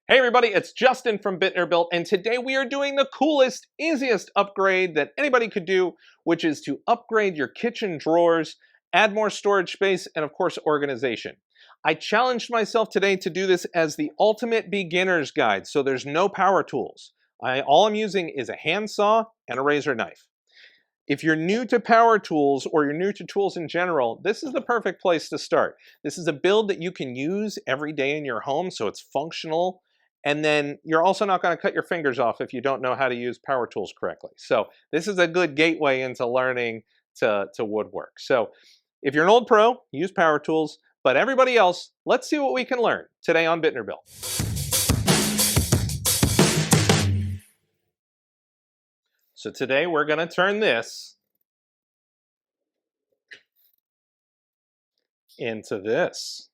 Hey everybody, it's Justin from Bittner Built, and today we are doing the coolest, easiest upgrade that anybody could do, which is to upgrade your kitchen drawers, add more storage space, and of course organization. I challenged myself today to do this as the ultimate beginner's guide, so there's no power tools. All I'm using is a handsaw and a razor knife. If you're new to power tools or you're new to tools in general, this is the perfect place to start. This is a build that you can use every day in your home, so it's functional. And then you're also not going to cut your fingers off if you don't know how to use power tools correctly. So this is a good gateway into learning to woodwork. So if you're an old pro, use power tools. But everybody else, let's see what we can learn today on Bittner Built. So today we're going to turn this into this.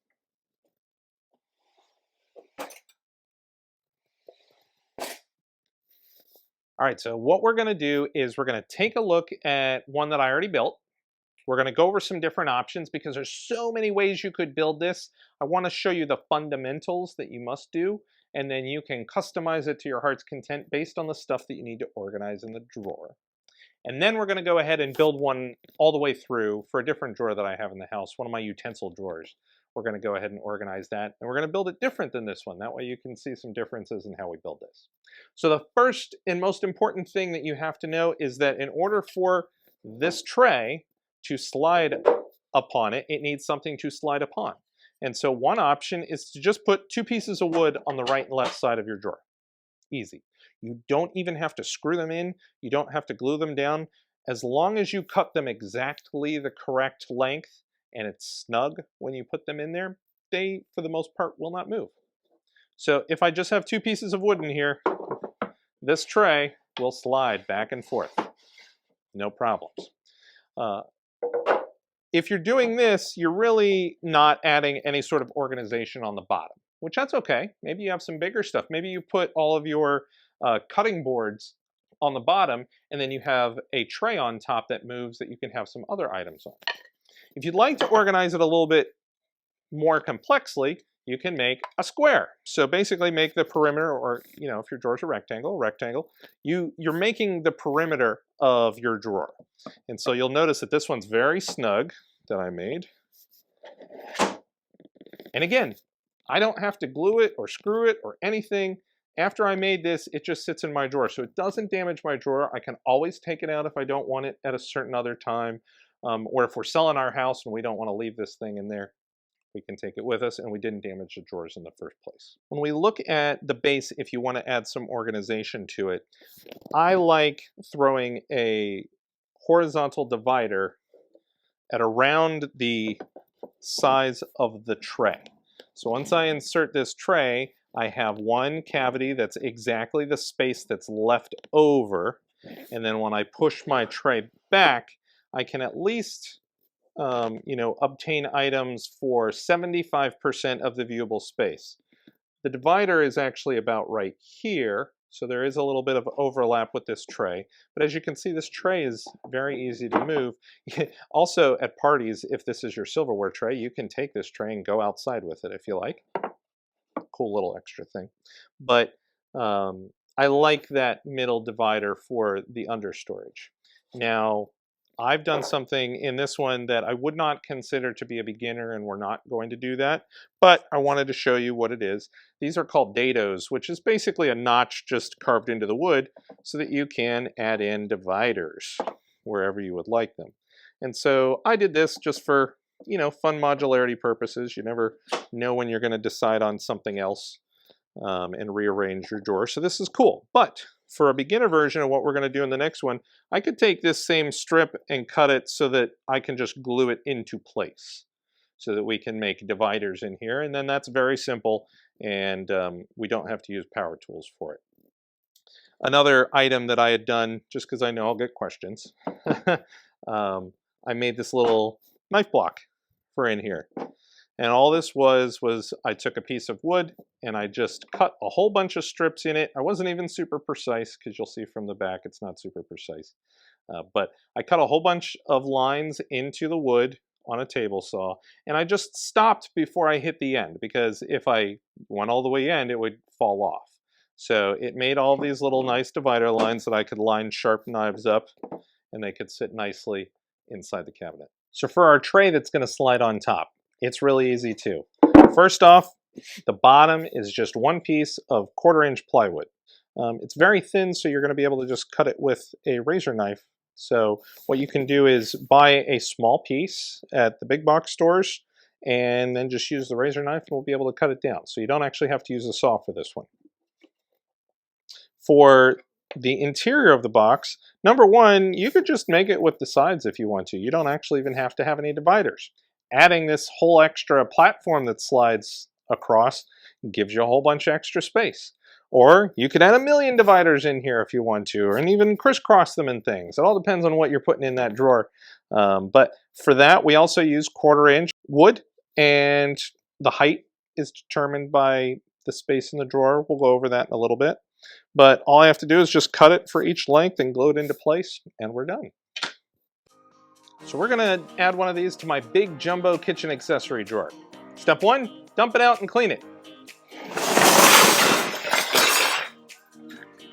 All right, so what we're going to do is we're going to take a look at one that I already built. We're going to go over some different options because there's so many ways you could build this. I want to show you the fundamentals that you must do, and then you can customize it to your heart's content based on the stuff that you need to organize in the drawer. And then we're going to go ahead and build one all the way through for a different drawer that I have in the house, one of my utensil drawers. We're going to go ahead and organize that, and we're going to build it different than this one. That way you can see some differences in how we build this. So the first and most important thing that you have to know is that in order for this tray to slide upon it, it needs something to slide upon. And so one option is to just put two pieces of wood on the right and left side of your drawer. Easy. You don't even have to screw them in. You don't have to glue them down. As long as you cut them exactly the correct length and it's snug when you put them in there, they, for the most part, will not move. So if I just have two pieces of wood in here, this tray will slide back and forth. No problems. If you're doing this, you're really not adding any sort of organization on the bottom, which that's okay. Maybe you have some bigger stuff. Maybe you put all of your cutting boards on the bottom, and then you have a tray on top that moves that you can have some other items on. If you'd like to organize it a little bit more complexly, you can make a square. So basically make the perimeter, or if your drawer's a rectangle, you're making the perimeter of your drawer. And so you'll notice that this one's very snug that I made. And again, I don't have to glue it or screw it or anything. After I made this, it just sits in my drawer. So it doesn't damage my drawer. I can always take it out if I don't want it at a certain other time. Or if we're selling our house and we don't want to leave this thing in there, we can take it with us, and we didn't damage the drawers in the first place. When we look at the base, if you want to add some organization to it, I like throwing a horizontal divider at around the size of the tray. So once I insert this tray, I have one cavity that's exactly the space that's left over, and then when I push my tray back, I can at least obtain items for 75% of the viewable space. The divider is actually about right here, so there is a little bit of overlap with this tray. But as you can see, this tray is very easy to move. Also, at parties, if this is your silverware tray, you can take this tray and go outside with it if you like. Cool little extra thing. But I like that middle divider for the understorage. Now, I've done something in this one that I would not consider to be a beginner, and we're not going to do that, but I wanted to show you what it is. These are called dados, which is basically a notch just carved into the wood so that you can add in dividers wherever you would like them. And so I did this just for, fun modularity purposes. You never know when you're going to decide on something else and rearrange your drawer. So this is cool. But for a beginner version of what we're going to do in the next one, I could take this same strip and cut it so that I can just glue it into place so that we can make dividers in here. And then that's very simple, and we don't have to use power tools for it. Another item that I had done, just because I know I'll get questions, I made this little knife block for in here. And all this was I took a piece of wood and I just cut a whole bunch of strips in it. I wasn't even super precise, because you'll see from the back it's not super precise. But I cut a whole bunch of lines into the wood on a table saw, and I just stopped before I hit the end, because if I went all the way in, it would fall off. So it made all these little nice divider lines that I could line sharp knives up, and they could sit nicely inside the cabinet. So for our tray that's going to slide on top, it's really easy too. First off, the bottom is just one piece of 1/4-inch plywood. It's very thin, so you're going to be able to just cut it with a razor knife. So what you can do is buy a small piece at the big box stores, and then just use the razor knife, and we'll be able to cut it down. So you don't actually have to use a saw for this one. For the interior of the box, number one, you could just make it with the sides if you want to. You don't actually even have to have any dividers. Adding this whole extra platform that slides across gives you a whole bunch of extra space. Or you could add 1,000,000 dividers in here if you want to, and even crisscross them and things. It all depends on what you're putting in that drawer. But for that, we also use 1/4-inch wood, and the height is determined by the space in the drawer. We'll go over that in a little bit. But all I have to do is just cut it for each length and glue it into place, and we're done. So we're gonna add one of these to my big jumbo kitchen accessory drawer. Step one, dump it out and clean it.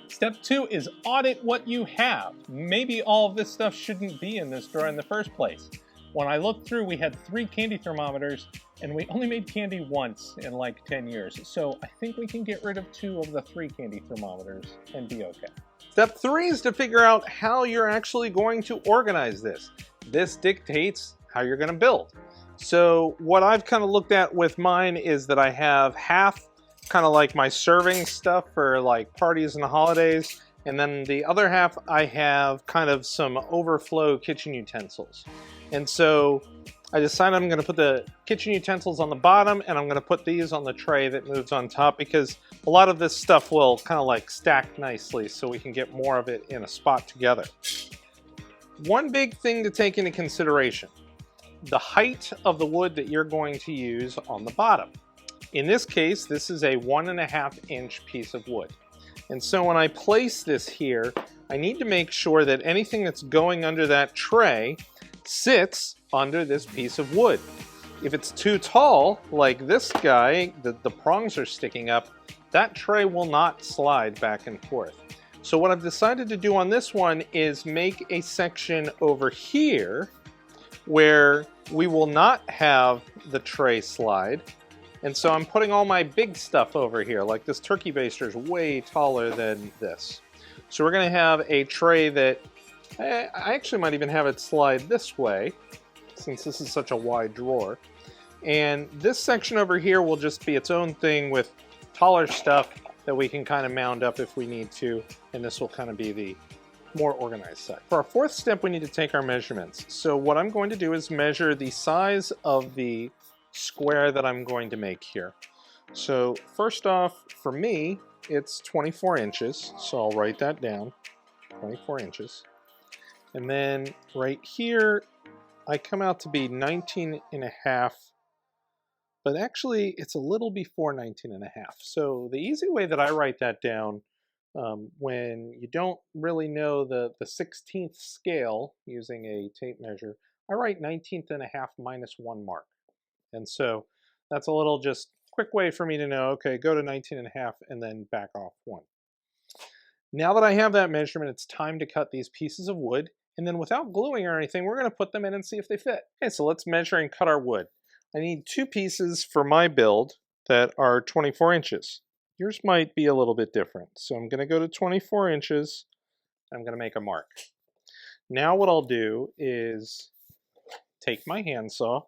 Step two is audit what you have. Maybe all of this stuff shouldn't be in this drawer in the first place. When I looked through, we had 3 candy thermometers, and we only made candy once in like 10 years. So I think we can get rid of 2 of the 3 candy thermometers and be okay. Step 3 is to figure out how you're actually going to organize this. This dictates how you're going to build. So what I've kind of looked at with mine is that I have half kind of like my serving stuff for like parties and the holidays, and then the other half I have kind of some overflow kitchen utensils. And so I decided I'm going to put the kitchen utensils on the bottom, and I'm going to put these on the tray that moves on top, because a lot of this stuff will kind of like stack nicely so we can get more of it in a spot together. One big thing to take into consideration: the height of the wood that you're going to use on the bottom. In this case, this is a 1.5-inch piece of wood. And so when I place this here, I need to make sure that anything that's going under that tray sits under this piece of wood. If it's too tall, like this guy, the prongs are sticking up, that tray will not slide back and forth. So what I've decided to do on this one is make a section over here where we will not have the tray slide. And so I'm putting all my big stuff over here, like this turkey baster is way taller than this. So we're going to have a tray that, I actually might even have it slide this way, since this is such a wide drawer. And this section over here will just be its own thing with taller stuff that we can kind of mound up if we need to, and this will kind of be the more organized side. For our 4th step, we need to take our measurements. So what I'm going to do is measure the size of the square that I'm going to make here. So first off, for me, it's 24 inches, so I'll write that down, 24 inches. And then right here, I come out to be 19.5, but actually it's a little before 19.5. So the easy way that I write that down, when you don't really know the 16th scale using a tape measure, I write 19.5 minus 1 mark. And so that's a little just quick way for me to know, okay, go to 19.5 and then back off 1. Now that I have that measurement, it's time to cut these pieces of wood, and then without gluing or anything, we're going to put them in and see if they fit. Okay, so let's measure and cut our wood. I need 2 pieces for my build that are 24 inches. Yours might be a little bit different. So I'm going to go to 24 inches, and I'm going to make a mark. Now what I'll do is take my handsaw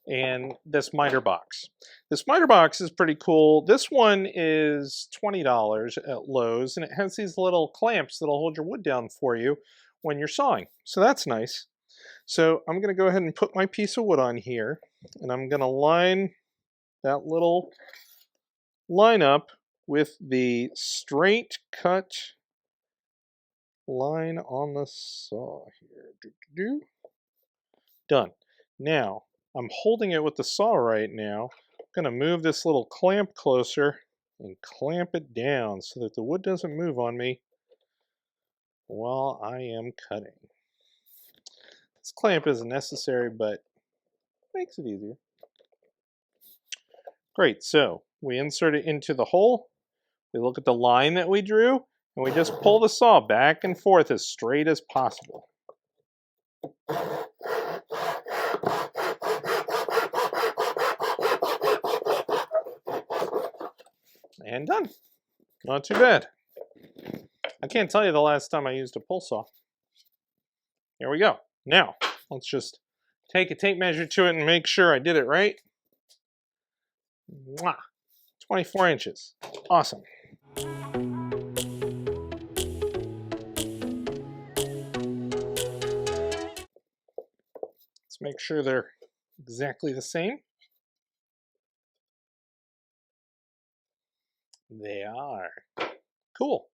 and this miter box. This miter box is pretty cool. This one is $20 at Lowe's, and it has these little clamps that'll hold your wood down for you when you're sawing. So that's nice. So I'm going to go ahead and put my piece of wood on here, and I'm going to line that little line up with the straight cut line on the saw here. Done. Now, I'm holding it with the saw right now. I'm going to move this little clamp closer and clamp it down so that the wood doesn't move on me while I am cutting. This clamp isn't necessary, but makes it easier. Great, so we insert it into the hole, we look at the line that we drew, and we just pull the saw back and forth as straight as possible. And done. Not too bad. I can't tell you the last time I used a pull saw. Here we go. Now, let's just take a tape measure to it and make sure I did it right. Mwah! 24 inches. Awesome. Let's make sure they're exactly the same. They are. Cool.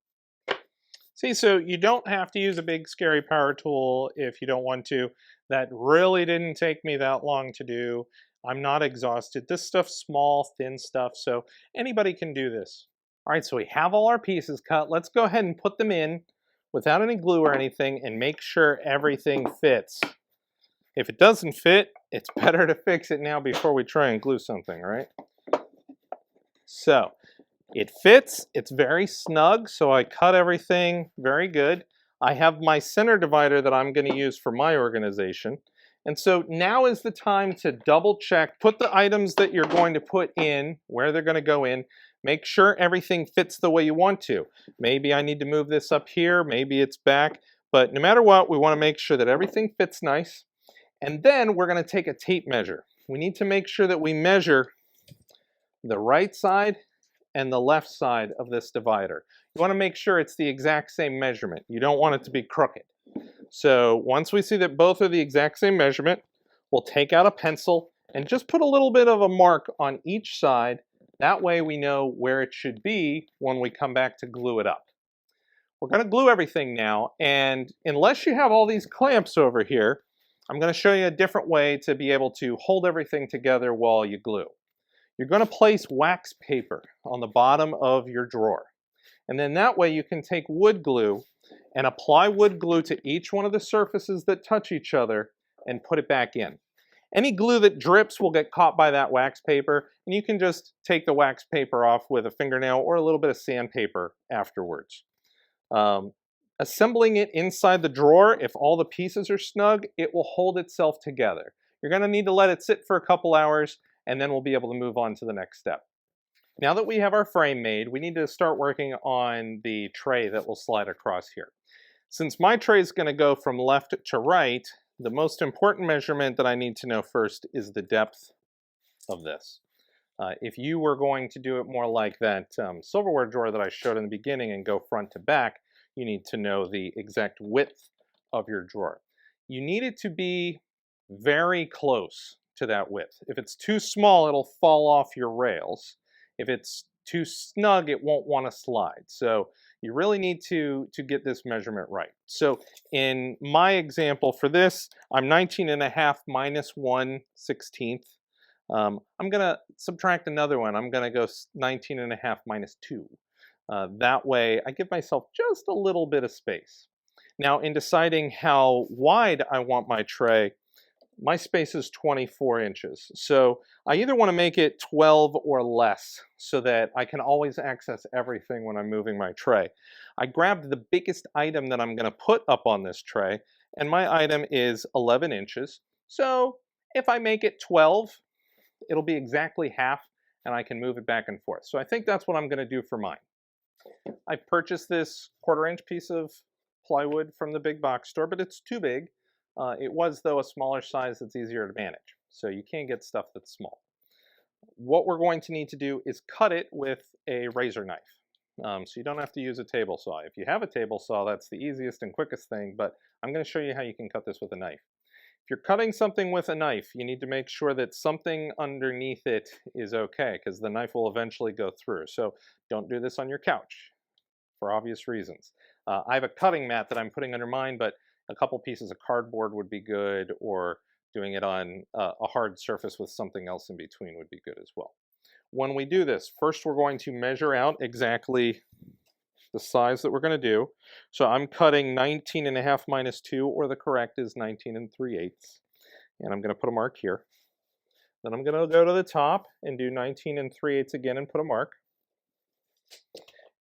See, so you don't have to use a big scary power tool if you don't want to. That really didn't take me that long to do. I'm not exhausted. This stuff's small, thin stuff, so anybody can do this. All right, so we have all our pieces cut. Let's go ahead and put them in without any glue or anything and make sure everything fits. If it doesn't fit, it's better to fix it now before we try and glue something, right? So, it fits, it's very snug, so I cut everything very good. I have my center divider that I'm going to use for my organization. And so now is the time to double check, put the items that you're going to put in, where they're going to go in, make sure everything fits the way you want to. Maybe I need to move this up here, maybe it's back, but no matter what, we want to make sure that everything fits nice. And then we're going to take a tape measure. We need to make sure that we measure the right side and the left side of this divider. You want to make sure it's the exact same measurement. You don't want it to be crooked. So once we see that both are the exact same measurement, we'll take out a pencil and just put a little bit of a mark on each side. That way we know where it should be when we come back to glue it up. We're going to glue everything now, and unless you have all these clamps over here, I'm going to show you a different way to be able to hold everything together while you glue. You're going to place wax paper on the bottom of your drawer. And then that way you can take wood glue and apply wood glue to each one of the surfaces that touch each other and put it back in. Any glue that drips will get caught by that wax paper, and you can just take the wax paper off with a fingernail or a little bit of sandpaper afterwards. Assembling it inside the drawer, if all the pieces are snug, it will hold itself together. You're going to need to let it sit for a couple hours, and then we'll be able to move on to the next step. Now that we have our frame made, we need to start working on the tray that will slide across here. Since my tray is going to go from left to right, the most important measurement that I need to know first is the depth of this. If you were going to do it more like that silverware drawer that I showed in the beginning and go front to back, you need to know the exact width of your drawer. You need it to be very close to that width. If it's too small, it'll fall off your rails. If it's too snug, it won't want to slide. So you really need to get this measurement right. So in my example for this, I'm 19.5 minus 1/16. I'm going to subtract another one. I'm going to go 19.5 minus 2. That way I give myself just a little bit of space. Now in deciding how wide I want my tray, my space is 24 inches. So I either want to make it 12 or less so that I can always access everything when I'm moving my tray. I grabbed the biggest item that I'm going to put up on this tray, and my item is 11 inches. So if I make it 12, it'll be exactly half, and I can move it back and forth. So I think that's what I'm going to do for mine. I purchased this 1/4 inch piece of plywood from the big box store, but it's too big. It was, though, a smaller size that's easier to manage. So you can't get stuff that's small. What we're going to need to do is cut it with a razor knife. So you don't have to use a table saw. If you have a table saw, that's the easiest and quickest thing, but I'm going to show you how you can cut this with a knife. If you're cutting something with a knife, you need to make sure that something underneath it is okay, because the knife will eventually go through. So don't do this on your couch, for obvious reasons. I have a cutting mat that I'm putting under mine, but a couple pieces of cardboard would be good, or doing it on a hard surface with something else in between would be good as well. When we do this, first we're going to measure out exactly the size that we're going to do. So I'm cutting 19.5 minus 2, or the correct is 19 3/8. And I'm going to put a mark here. Then I'm going to go to the top and do 19 3/8 again and put a mark.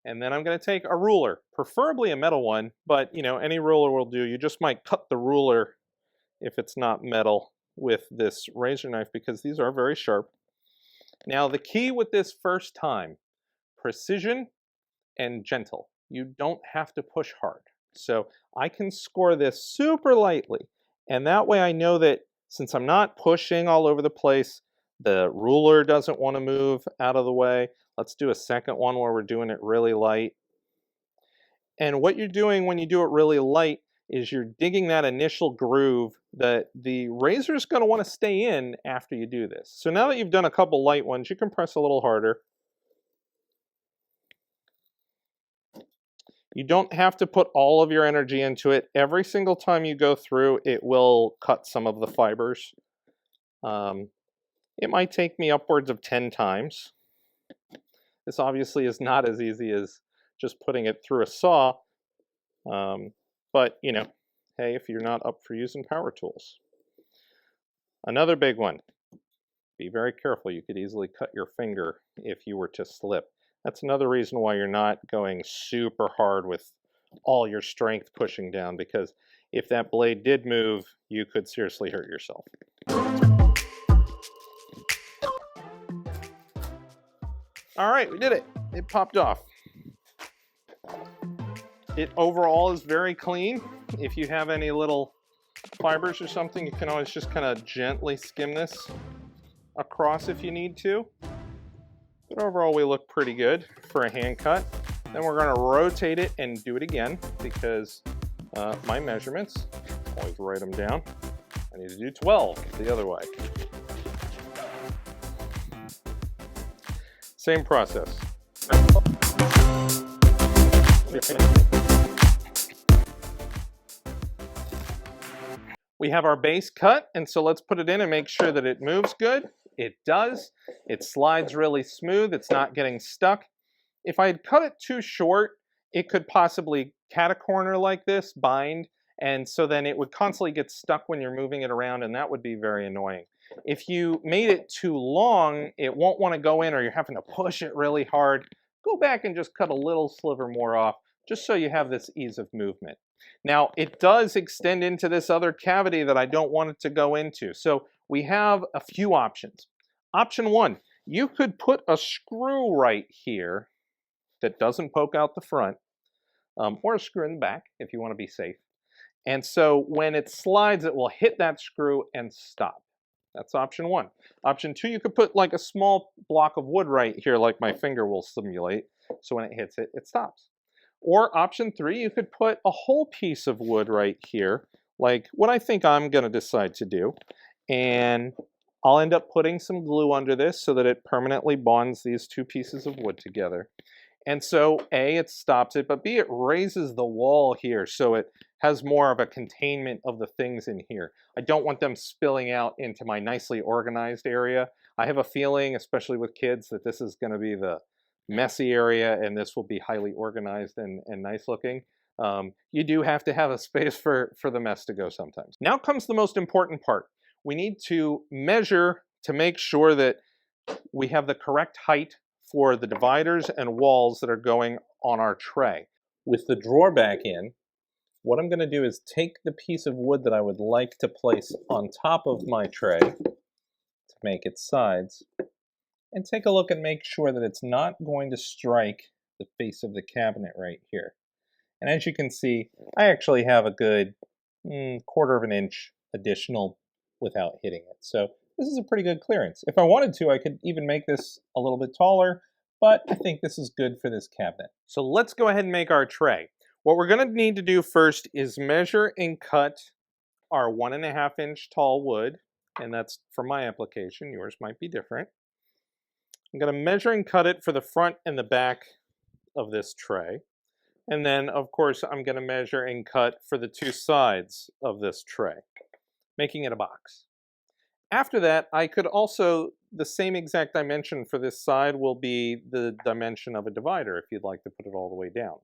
And then I'm going to take a ruler, preferably a metal one, but you know, any ruler will do. You just might cut the ruler if it's not metal with this razor knife because these are very sharp. Now the key with this first time, precision and gentle. You don't have to push hard. So I can score this super lightly. And that way I know that since I'm not pushing all over the place, the ruler doesn't want to move out of the way. Let's do a second one where we're doing it really light. And what you're doing when you do it really light is you're digging that initial groove that the razor is going to want to stay in after you do this. So now that you've done a couple light ones, you can press a little harder. You don't have to put all of your energy into it. Every single time you go through, it will cut some of the fibers. It might take me upwards of 10 times. This obviously is not as easy as just putting it through a saw. But, you know, hey, if you're not up for using power tools. Another big one. Be very careful. You could easily cut your finger if you were to slip. That's another reason why you're not going super hard with all your strength pushing down, because if that blade did move, you could seriously hurt yourself. All right, we did it. It popped off. It overall is very clean. If you have any little fibers or something, you can always just kind of gently skim this across if you need to. But overall, we look pretty good for a hand cut. Then we're going to rotate it and do it again because my measurements, always write them down. I need to do 12 the other way. Same process. We have our base cut, and so let's put it in and make sure that it moves good. It does. It slides really smooth. It's not getting stuck. If I had cut it too short, it could possibly cat a corner like this, bind, and so then it would constantly get stuck when you're moving it around, and that would be very annoying. If you made it too long, it won't want to go in, or you're having to push it really hard. Go back and just cut a little sliver more off, just so you have this ease of movement. Now, it does extend into this other cavity that I don't want it to go into. So we have a few options. Option one, you could put a screw right here that doesn't poke out the front, or a screw in the back if you want to be safe. And so when it slides, it will hit that screw and stop. That's option one. Option two, you could put like a small block of wood right here, like my finger will simulate. So when it hits it, it stops. Or option three, you could put a whole piece of wood right here, like what I think I'm going to decide to do. And I'll end up putting some glue under this so that it permanently bonds these two pieces of wood together. And so A, it stops it, but B, it raises the wall here so it has more of a containment of the things in here. I don't want them spilling out into my nicely organized area. I have a feeling, especially with kids, that this is going to be the messy area and this will be highly organized and nice looking. You do have to have a space for the mess to go sometimes. Now comes the most important part. We need to measure to make sure that we have the correct height for the dividers and walls that are going on our tray. With the drawer back in, what I'm going to do is take the piece of wood that I would like to place on top of my tray to make its sides, and take a look and make sure that it's not going to strike the face of the cabinet right here. And as you can see, I actually have a good 1/4 of an inch additional without hitting it. So this is a pretty good clearance. If I wanted to, I could even make this a little bit taller, but I think this is good for this cabinet. So let's go ahead and make our tray. What we're going to need to do first is measure and cut our 1.5 inch tall wood, and that's for my application. Yours might be different. I'm going to measure and cut it for the front and the back of this tray. And then, of course, I'm going to measure and cut for the two sides of this tray, making it a box. After that, I could also, the same exact dimension for this side will be the dimension of a divider if you'd like to put it all the way down.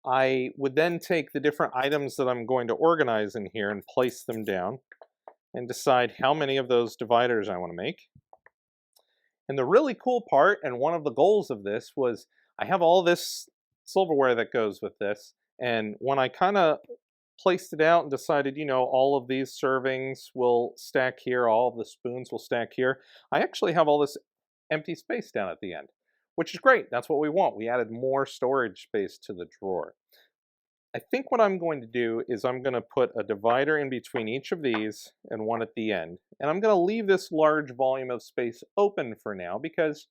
I would then take the different items that I'm going to organize in here and place them down. and decide how many of those dividers I want to make. And the really cool part, and one of the goals of this, was I have all this silverware that goes with this, and when I kind of placed it out and decided, all of these servings will stack here, all of the spoons will stack here, I actually have all this empty space down at the end, which is great. That's what we want. We added more storage space to the drawer. I think what I'm going to do is I'm going to put a divider in between each of these and one at the end. And I'm going to leave this large volume of space open for now because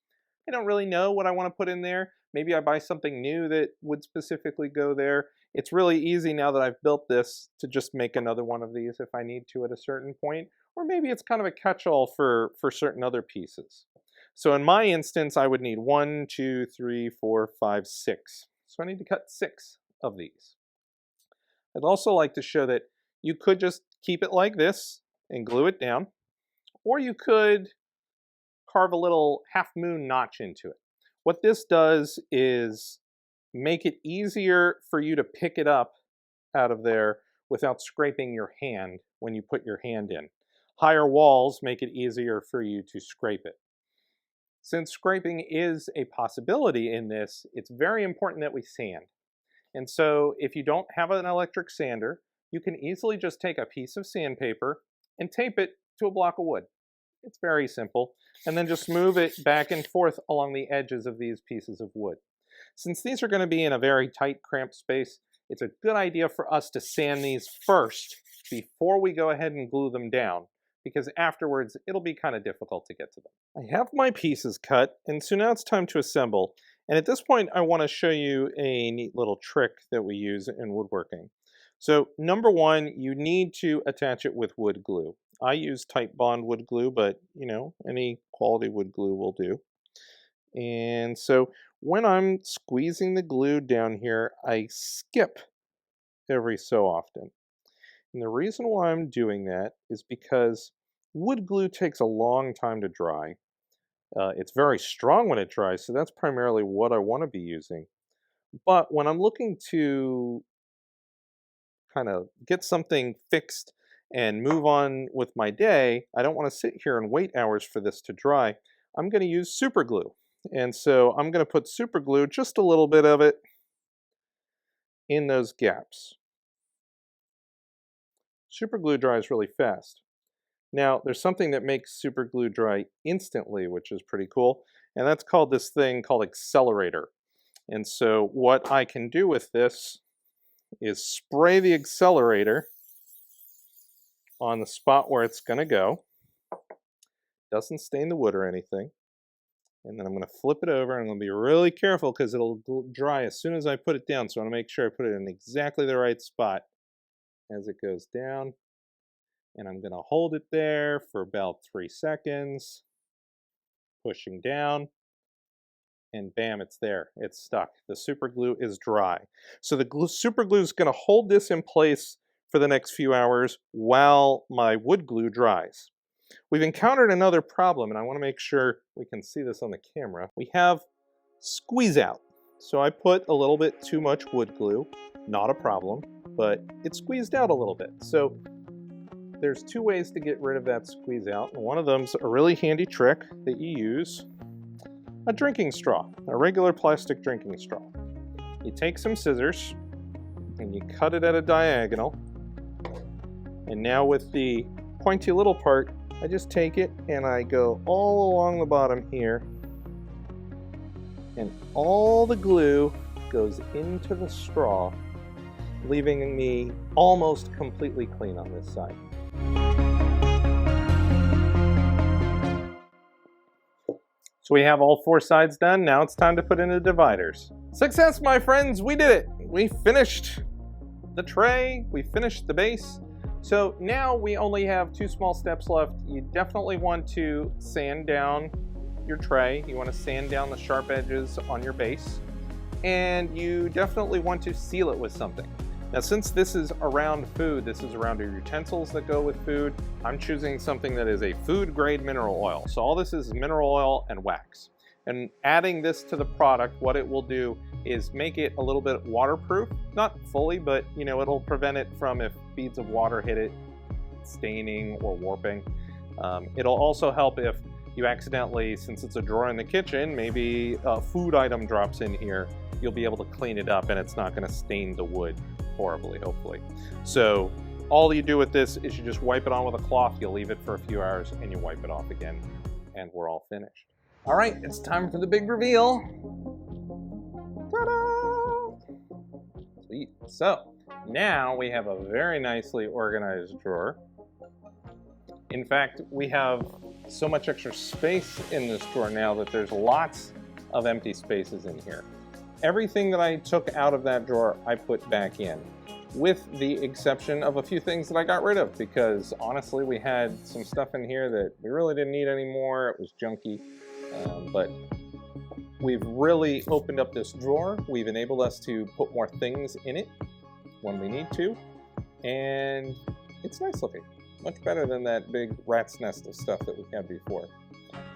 I don't really know what I want to put in there. Maybe I buy something new that would specifically go there. It's really easy now that I've built this to just make another one of these if I need to at a certain point. Or maybe it's kind of a catch-all for certain other pieces. So in my instance, I would need 1, 2, 3, 4, 5, 6. So I need to cut 6 of these. I'd also like to show that you could just keep it like this and glue it down, or you could carve a little half moon notch into it. What this does is make it easier for you to pick it up out of there without scraping your hand when you put your hand in. Higher walls make it easier for you to scrape it. Since scraping is a possibility in this, it's very important that we sand. And so if you don't have an electric sander, you can easily just take a piece of sandpaper and tape it to a block of wood. It's very simple. And then just move it back and forth along the edges of these pieces of wood. Since these are going to be in a very tight, cramped space, it's a good idea for us to sand these first before we go ahead and glue them down, because afterwards it'll be kind of difficult to get to them. I have my pieces cut, and so now it's time to assemble. And at this point, I want to show you a neat little trick that we use in woodworking. So number one, you need to attach it with wood glue. I use Titebond wood glue, but any quality wood glue will do. And so when I'm squeezing the glue down here, I skip every so often. And the reason why I'm doing that is because wood glue takes a long time to dry. It's very strong when it dries, so that's primarily what I want to be using. But when I'm looking to kind of get something fixed and move on with my day, I don't want to sit here and wait hours for this to dry. I'm going to use super glue. And so I'm going to put super glue, just a little bit of it, in those gaps. Super glue dries really fast. Now, there's something that makes super glue dry instantly, which is pretty cool, and that's called this thing called accelerator. And so what I can do with this is spray the accelerator on the spot where it's going to go. Doesn't stain the wood or anything. And then I'm going to flip it over, and I'm going to be really careful because it'll dry as soon as I put it down. So I want to make sure I put it in exactly the right spot as it goes down. And I'm going to hold it there for about 3 seconds, pushing down, and bam, it's there. It's stuck. The super glue is dry. So the super glue is going to hold this in place for the next few hours while my wood glue dries. We've encountered another problem, and I want to make sure we can see this on the camera. We have squeeze out. So I put a little bit too much wood glue, not a problem, but it squeezed out a little bit. So there's 2 ways to get rid of that squeeze out. And one of them's a really handy trick that you use, a drinking straw, a regular plastic drinking straw. You take some scissors and you cut it at a diagonal. And now with the pointy little part, I just take it and I go all along the bottom here, and all the glue goes into the straw, leaving me almost completely clean on this side. So we have all 4 sides done. Now it's time to put in the dividers. Success, my friends, we did it. We finished the tray, we finished the base. So now we only have 2 small steps left. You definitely want to sand down your tray. You want to sand down the sharp edges on your base. And you definitely want to seal it with something. Now, since this is around food, this is around your utensils that go with food, I'm choosing something that is a food-grade mineral oil. So all this is mineral oil and wax. And adding this to the product, what it will do is make it a little bit waterproof. Not fully, but it'll prevent it from, if beads of water hit it, staining or warping. It'll also help if you accidentally, since it's a drawer in the kitchen, maybe a food item drops in here, you'll be able to clean it up and it's not going to stain the wood horribly, hopefully. So all you do with this is you just wipe it on with a cloth, you leave it for a few hours, and you wipe it off again, and we're all finished. All right, it's time for the big reveal. Ta-da! Sweet. So now we have a very nicely organized drawer. In fact, we have so much extra space in this drawer now that there's lots of empty spaces in here. Everything that I took out of that drawer, I put back in, with the exception of a few things that I got rid of, because honestly, we had some stuff in here that we really didn't need anymore. It was junky, but we've really opened up this drawer. We've enabled us to put more things in it when we need to, and it's nice looking. Much better than that big rat's nest of stuff that we had before.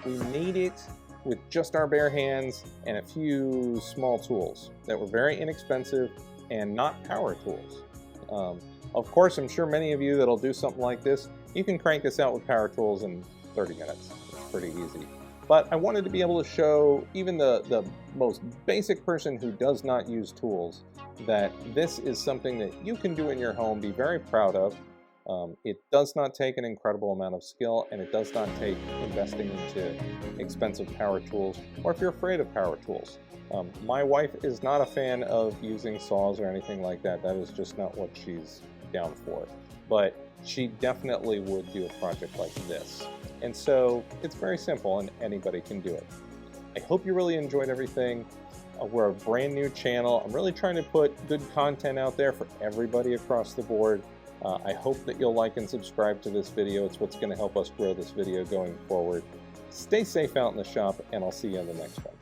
We made it with just our bare hands and a few small tools that were very inexpensive and not power tools. Of course, I'm sure many of you that'll do something like this, you can crank this out with power tools in 30 minutes. It's pretty easy. But I wanted to be able to show even the most basic person who does not use tools that this is something that you can do in your home, be very proud of. It does not take an incredible amount of skill, and it does not take investing into expensive power tools, or if you're afraid of power tools. My wife is not a fan of using saws or anything like that. That is just not what she's down for. But she definitely would do a project like this. And so it's very simple and anybody can do it. I hope you really enjoyed everything. We're a brand new channel. I'm really trying to put good content out there for everybody across the board. I hope that you'll like and subscribe to this video. It's what's going to help us grow this video going forward. Stay safe out in the shop, and I'll see you in the next one.